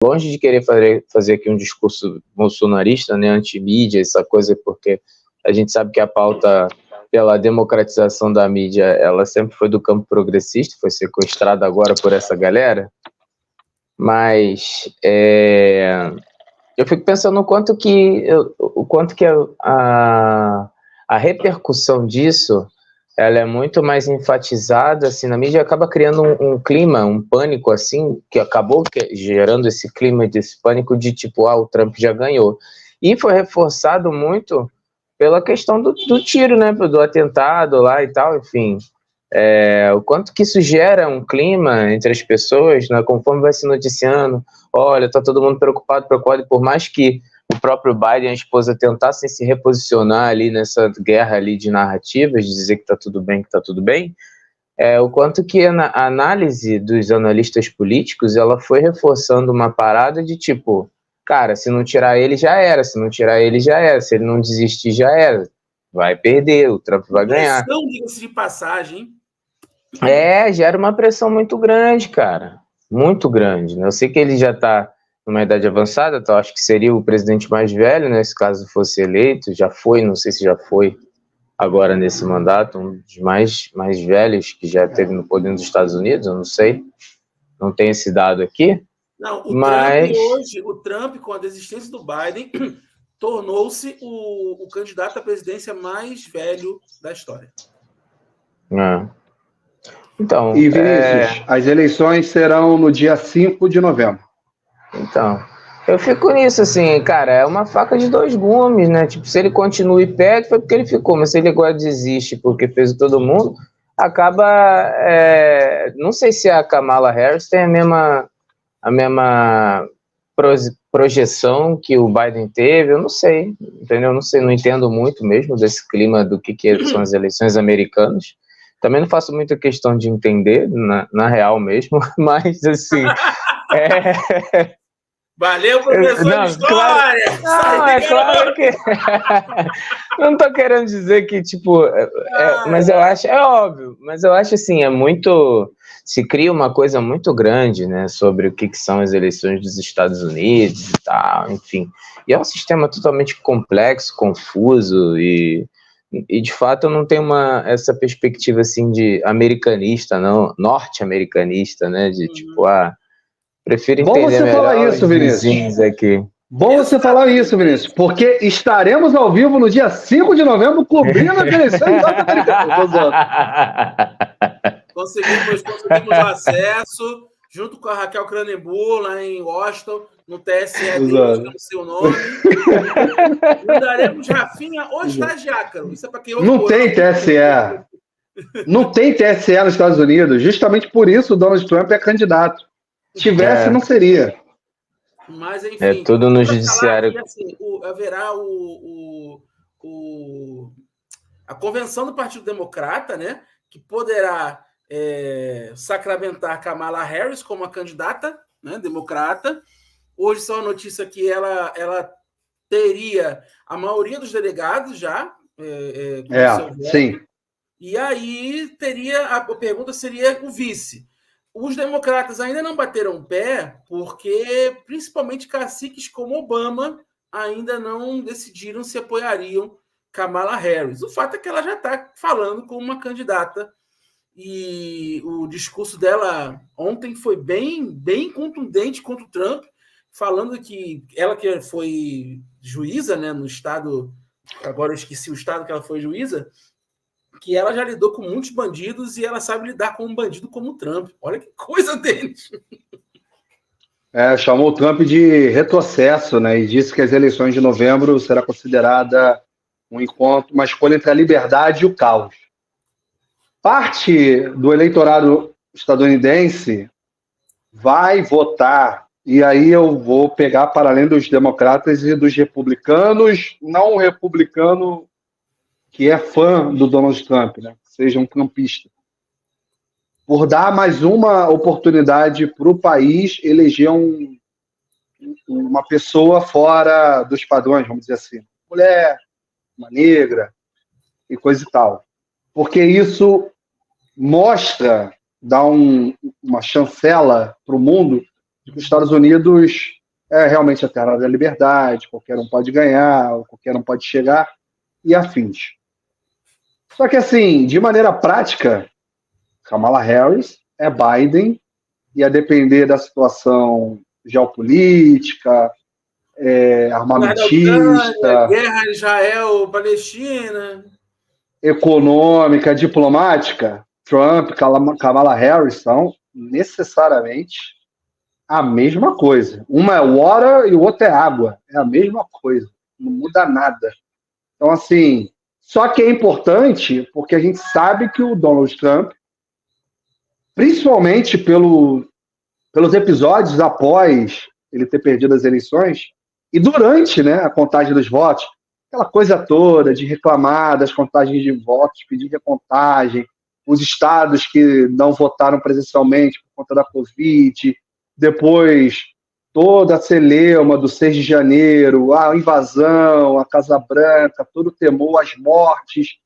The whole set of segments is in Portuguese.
longe de querer fazer aqui um discurso bolsonarista, né, anti-mídia, essa coisa, porque a gente sabe que a pauta pela democratização da mídia, ela sempre foi do campo progressista, foi sequestrada agora por essa galera, mas eu fico pensando o quanto que a repercussão disso ela é muito mais enfatizada assim, na mídia, acaba criando um clima, um pânico, assim, que acabou gerando esse clima desse pânico de tipo, o Trump já ganhou. E foi reforçado muito pela questão do tiro, né, do atentado lá e tal, enfim. O quanto que isso gera um clima entre as pessoas, né, conforme vai se noticiando, olha, tá todo mundo preocupado, e por mais que o próprio Biden e a esposa tentassem se reposicionar ali nessa guerra ali de narrativas, de dizer que tá tudo bem, o quanto que a análise dos analistas políticos, ela foi reforçando uma parada de tipo, cara, se não tirar ele já era, se ele não desistir já era, vai perder, o Trump vai ganhar. Pressão, diga-se de passagem. Gera uma pressão muito grande, cara, muito grande, né? Eu sei que ele já tá numa idade avançada, então acho que seria o presidente mais velho, né, se caso fosse eleito, já foi, não sei se já foi agora nesse mandato, um dos mais velhos que já teve no poder nos Estados Unidos, eu não sei, não tem esse dado aqui. Não, o Trump, com a desistência do Biden, tornou-se o candidato à presidência mais velho da história. Então, e Vinícius, as eleições serão no dia 5 de novembro. Então, eu fico nisso, assim, cara, é uma faca de dois gumes, né? Tipo, se ele continua e perde, foi porque ele ficou, mas se ele agora desiste porque fez todo mundo, acaba. Não sei se a Kamala Harris tem a mesma projeção que o Biden teve, eu não sei, entendeu? Não sei, não entendo muito mesmo desse clima do que são as eleições americanas. Também não faço muita questão de entender, na real mesmo, mas, assim. Valeu, professor de história! Claro que... Não tô querendo dizer que, tipo... mas eu acho... É óbvio, mas eu acho, assim, muito... Se cria uma coisa muito grande, né, sobre o que são as eleições dos Estados Unidos e tal, enfim. E é um sistema totalmente complexo, confuso e de fato eu não tenho essa perspectiva, assim, de americanista, não, norte-americanista, né, de, tipo, prefiro entender Bom você melhor falar isso, Vinícius. Aqui. Bom você falar isso, Vinícius, porque estaremos ao vivo no dia 5 de novembro cobrindo as eleições norte-americanas. Conseguimos acesso, junto com a Raquel Cranenburg, lá em Washington, no TSE, buscando o seu nome. Mandaremos Rafinha ou estagiário. Isso é para quem não tem TSE. Não tem TSE nos Estados Unidos. Justamente por isso o Donald Trump é candidato. Se tivesse, não seria. Mas, enfim, tudo no judiciário. Que, assim, haverá a convenção do Partido Democrata, né, que poderá sacramentar Kamala Harris como a candidata, né, democrata. Hoje só a notícia que ela teria a maioria dos delegados já. Sim. E aí a pergunta seria o vice. Os democratas ainda não bateram pé porque, principalmente, caciques como Obama ainda não decidiram se apoiariam Kamala Harris. O fato é que ela já está falando como uma candidata e o discurso dela ontem foi bem contundente contra o Trump, falando que ela que foi juíza, né, no estado, agora eu esqueci o estado que ela foi juíza, que ela já lidou com muitos bandidos e ela sabe lidar com um bandido como o Trump. Olha que coisa deles. Chamou o Trump de retrocesso, né? E disse que as eleições de novembro será considerada uma escolha entre a liberdade e o caos. Parte do eleitorado estadunidense vai votar, e aí eu vou pegar para além dos democratas e dos republicanos, não um republicano que é fã do Donald Trump, né? Seja um trumpista, por dar mais uma oportunidade para o país eleger uma pessoa fora dos padrões, vamos dizer assim, mulher, uma negra e coisa e tal. Porque isso mostra, dá uma chancela para o mundo de que os Estados Unidos é realmente a terra da liberdade, qualquer um pode ganhar, qualquer um pode chegar, e afins. Só que, assim, de maneira prática, Kamala Harris é Biden, e a depender da situação geopolítica, armamentista, guerra Israel-Palestina, econômica, diplomática, Trump, Kamala Harris são necessariamente a mesma coisa. Uma é water e o outro é água. É a mesma coisa. Não muda nada. Então, assim, só que é importante porque a gente sabe que o Donald Trump, principalmente pelos episódios após ele ter perdido as eleições e durante, né, a contagem dos votos, aquela coisa toda de reclamar das contagens de votos, pedir recontagem, os estados que não votaram presencialmente por conta da Covid, depois toda a celeuma do 6 de janeiro, a invasão, a Casa Branca, todo o temor, as mortes,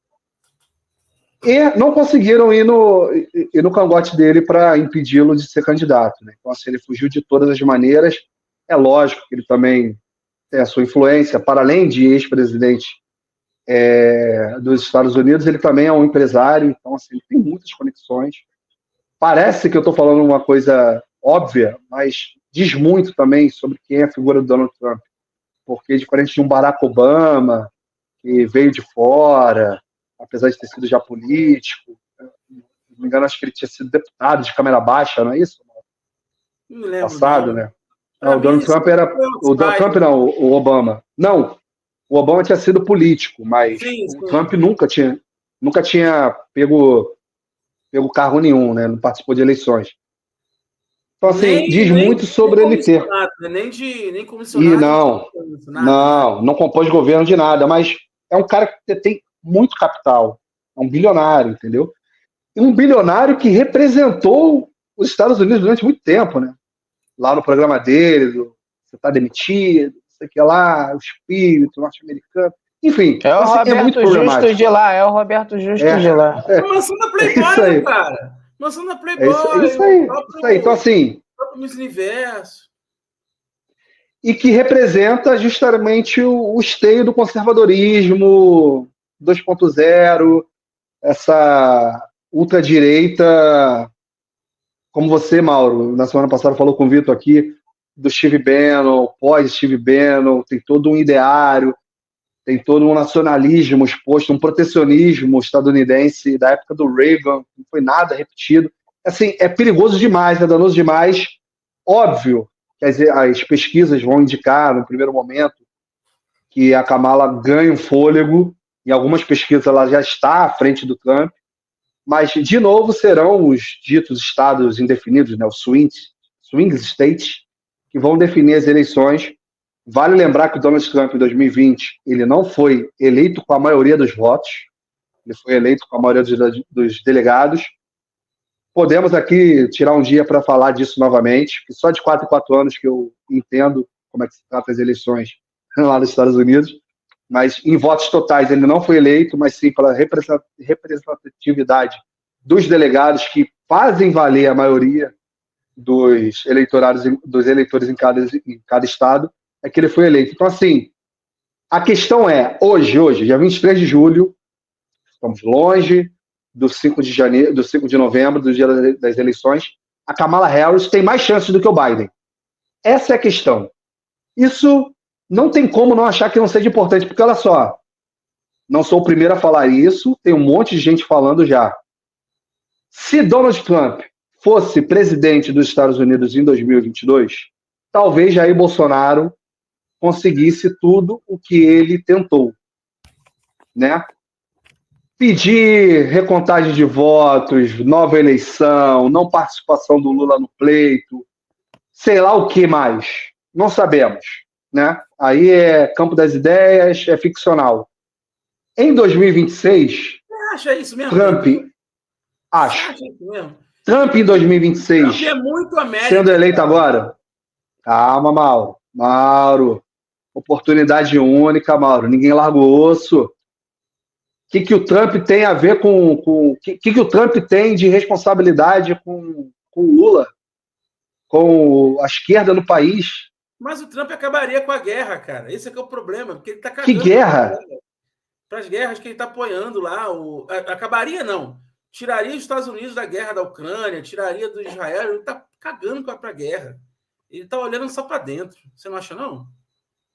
e não conseguiram ir no cangote dele para impedi-lo de ser candidato, né? Então, assim, ele fugiu de todas as maneiras. É lógico que ele também tem a sua influência, para além de ex-presidente dos Estados Unidos, ele também é um empresário, então, assim, ele tem muitas conexões. Parece que eu estou falando uma coisa óbvia, mas diz muito também sobre quem é a figura do Donald Trump, porque diferente de um Barack Obama, que veio de fora, apesar de ter sido já político, não me engano, acho que ele tinha sido deputado de Câmara Baixa, não é isso? Não lembro. Passado, não. Né? Não, o Donald Trump era... O Donald Trump não, o Obama. Não, o Obama tinha sido político, mas sim. O Trump nunca tinha pego cargo nenhum, né? Não participou de eleições. Então, assim, diz muito sobre ele ter. Nem comissionado. E não compôs governo de nada, mas é um cara que tem muito capital. É um bilionário, entendeu? E um bilionário que representou os Estados Unidos durante muito tempo, né? Lá no programa dele, você está demitido, sei que lá, o espírito norte-americano. Enfim, é o Roberto Justo de lá, é o Roberto Justo de lá. Mansão da Playboy, né, cara? Mansão da Playboy. Isso aí. Então, assim... O próprio Miss Universo. E que representa justamente o esteio do conservadorismo 2.0, essa ultradireita, como você, Mauro, na semana passada falou com o Vitor aqui, do Steve Bannon, pós-Steve Bannon, tem todo um ideário, tem todo um nacionalismo exposto, um protecionismo estadunidense da época do Reagan, não foi nada repetido. Assim, é perigoso demais, é danoso demais. Óbvio que as pesquisas vão indicar, no primeiro momento, que a Kamala ganha um fôlego. Em algumas pesquisas ela já está à frente do Trump. Mas, de novo, serão os ditos estados indefinidos, né, os swing states, que vão definir as eleições. Vale lembrar que o Donald Trump, em 2020, ele não foi eleito com a maioria dos votos, ele foi eleito com a maioria dos delegados. Podemos aqui tirar um dia para falar disso novamente, que só de 4 em 4 anos que eu entendo como é que se trata as eleições lá nos Estados Unidos, mas em votos totais ele não foi eleito, mas sim pela representatividade dos delegados que fazem valer a maioria dos eleitores em cada estado, é que ele foi eleito. Então, assim, a questão é, hoje, dia 23 de julho, estamos longe do 5 de novembro, do dia das eleições, a Kamala Harris tem mais chances do que o Biden. Essa é a questão. Isso não tem como não achar que não seja importante, porque, olha só, não sou o primeiro a falar isso, tem um monte de gente falando já. Se Donald Trump fosse presidente dos Estados Unidos em 2022, talvez Jair Bolsonaro conseguisse tudo o que ele tentou, né? Pedir recontagem de votos, nova eleição, não participação do Lula no pleito, sei lá o que mais, não sabemos, né? Aí é campo das ideias, é ficcional. Em 2026, você acha isso mesmo? Trump, acho. Trump em 2026, Trump é muito América, sendo eleito agora, calma, Mauro, oportunidade única, Mauro, ninguém larga o osso. O que o Trump tem a ver com que o Trump tem de responsabilidade com o Lula? com a esquerda no país. Mas o Trump acabaria com a guerra, cara. Esse é que é o problema, porque ele está cagando. Que guerra? Para as guerras que ele está apoiando lá. Acabaria, não. Tiraria os Estados Unidos da guerra da Ucrânia, tiraria do Israel. Ele está cagando para a guerra. Ele está olhando só para dentro. Você não acha, não?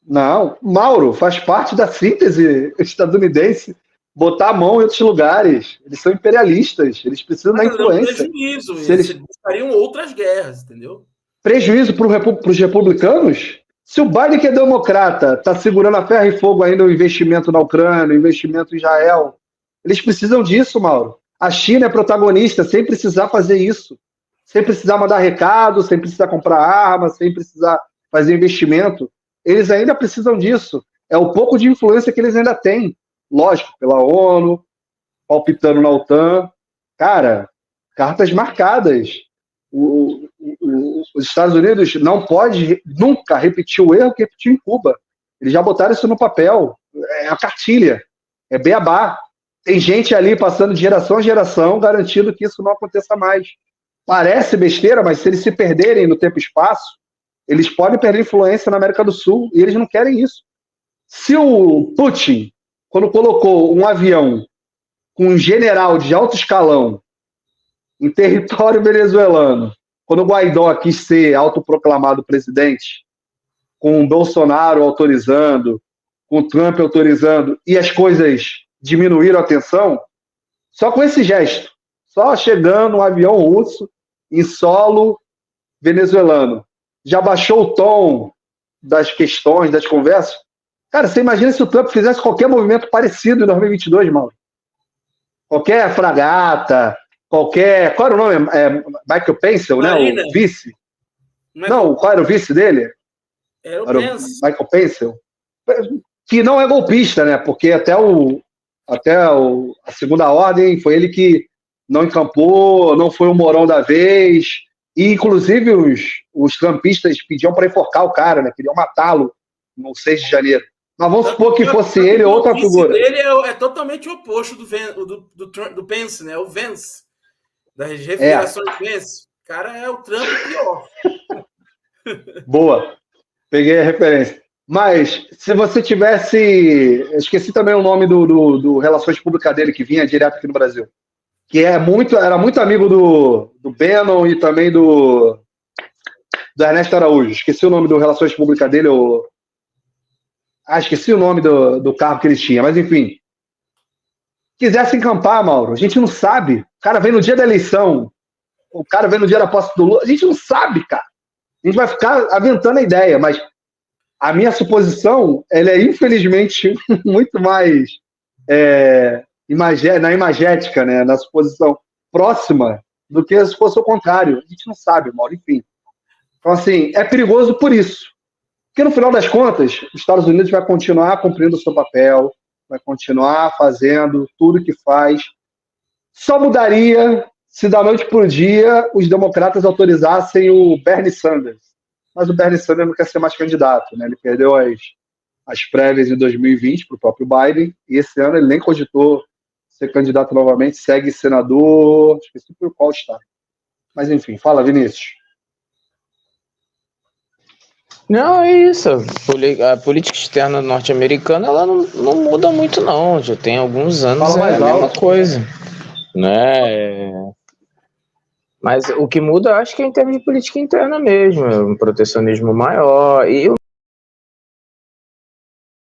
Não. Mauro, faz parte da síntese estadunidense botar a mão em outros lugares. Eles são imperialistas. Eles precisam da influência. Prejuízo. Eles buscariam outras guerras, entendeu? Prejuízo para os republicanos? Se o Biden, que é democrata, está segurando a ferro e fogo ainda o investimento na Ucrânia, o investimento em Israel, eles precisam disso, Mauro. A China é protagonista sem precisar fazer isso. Sem precisar mandar recado, sem precisar comprar armas, sem precisar fazer investimento. Eles ainda precisam disso. É o pouco de influência que eles ainda têm. Lógico, pela ONU, palpitando na OTAN. Cara, cartas marcadas. Os Estados Unidos não pode nunca repetir o erro que repetiu em Cuba. Eles já botaram isso no papel. É a cartilha. É beabá. Tem gente ali passando de geração a geração garantindo que isso não aconteça mais. Parece besteira, mas se eles se perderem no tempo e espaço, eles podem perder influência na América do Sul e eles não querem isso. Se o Putin, quando colocou um avião com um general de alto escalão em território venezuelano, quando o Guaidó quis ser autoproclamado presidente, com o Bolsonaro autorizando, com o Trump autorizando, e as coisas diminuíram a tensão, só com esse gesto, só chegando um avião russo em solo venezuelano, já baixou o tom das questões, das conversas. Cara, você imagina se o Trump fizesse qualquer movimento parecido em 2022, Mauro? Qualquer fragata, qualquer... Qual era o nome? Michael Pencil, né? O vice. Não, qual era o vice dele? Era o Pence. Michael Pencil. Que não é golpista, né? Porque até a segunda ordem foi ele que não encampou, não foi o morão da vez. E, inclusive, os trumpistas pediam para enforcar o cara, né? Queriam matá-lo no 6 de janeiro. Mas vamos supor que fosse ele ou outra figura. Ele é totalmente o oposto do Pence, né? O Vance. Das revirações Vance. O cara é o Trump pior. Boa. Peguei a referência. Mas, se você tivesse... Esqueci também o nome do Relações Públicas dele, que vinha direto aqui no Brasil. Que era muito amigo do Bannon e também do Ernesto Araújo. Esqueci o nome do Relações Públicas dele. Esqueci o nome do cargo que ele tinha. Mas, enfim. Quisesse encampar, Mauro, a gente não sabe. O cara vem no dia da eleição. O cara vem no dia da posse do Lula. A gente não sabe, cara. A gente vai ficar aventando a ideia, mas a minha suposição, ela é, infelizmente, muito mais na imagética, né? Na suposição próxima do que se fosse o contrário. A gente não sabe, Mauro, enfim. Então, assim, é perigoso por isso. Porque, no final das contas, os Estados Unidos vai continuar cumprindo o seu papel, vai continuar fazendo tudo que faz. Só mudaria se da noite para o dia os democratas autorizassem o Bernie Sanders. Mas o Bernie Sanders não quer ser mais candidato, né? Ele perdeu as prévias em 2020 para o próprio Biden, e esse ano ele nem cogitou ser candidato novamente, segue senador, esqueci por qual estado. Mas enfim, fala, Vinícius. Não, é isso. A política externa norte-americana, ela não muda muito, não. Já tem alguns anos a mesma coisa, né? Mas o que muda, eu acho que é em termos de política interna mesmo, um protecionismo maior. E